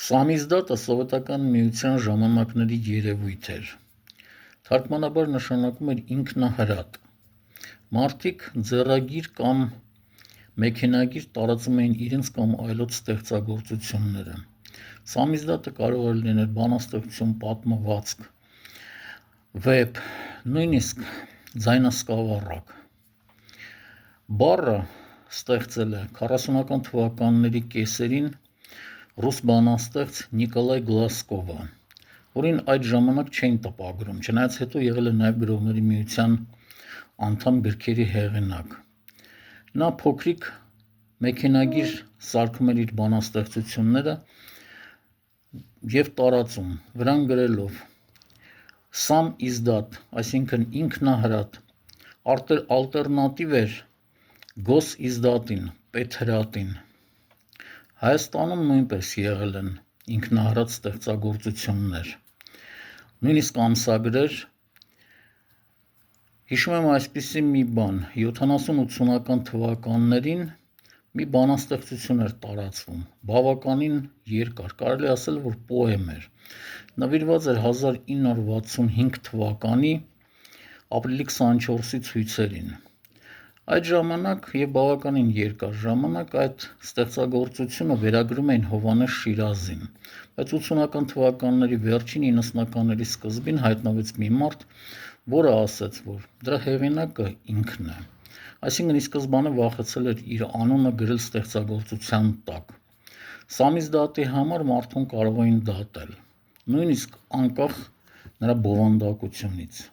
Սամիզդատը սովետական միության ժամանակների երևույթ էր։ Թարգմանաբար նշանակում էր ինքնահրատ։ Մարդիկ ձեռագիր կամ մեքենագիր տարածում էին իրենց կամ այլոց ստեղծագործությունները։ Սամիզդատը կարող էր լինել բանաստեղծություն, պատմվածք, վեպ, նույնիսկ ձայնասկավառակ։ Բառը ստեղծել է 40-ական թվականների կեսերին ռուս բանաստեղծ Նիկոլայ Գլասկովը, որին այդ ժամանակ չէին տպագրում, չնայած հետո եղել է նաև Գրողների միության անդամ, գրքերի հեղինակ։ Նա փոքրիկ մեքենագիր սարքում էր իր բանաստեղծությունները և տարածում, վրան գրելով «Սամ իզդատ», այսինքն ինքնահրատ, ալտերնատիվ էր «Գոս իզդատին», պետհրատին։ Հայաստանում նույնպես եղել են ինքնահրատ ստեղծագործություններ, նույնիսկ ամսագրեր։ Հիշում եմ այսպիսի մի բան, 70-80-ական թվականներին մի բանաստեղծություն էր տարածվում, բավականին երկար, կարելի ասել, որ պոեմ էր, նվիրված էր 1965 թվականի ապրիլի 24-ի ցույցերին։ Այդ ժամանակ և բավականին երկար ժամանակ այդ ստեղծագործությունը վերագրում էին Հովհաննես Շիրազին, բայց 80-ական թվականների վերջին, 90-ականների սկզբին հայտնվեց մի մարդ, որը ասաց, որ դրա հեղինակը ինքն է, այսինքն ի սկզբանե վախեցել էր իր անունը գրել ստեղծագործության տակ։ Սամիզդատի համար մարդուն կարող էին դատել, նույնիսկ անկախ նրա բովանդակությունից։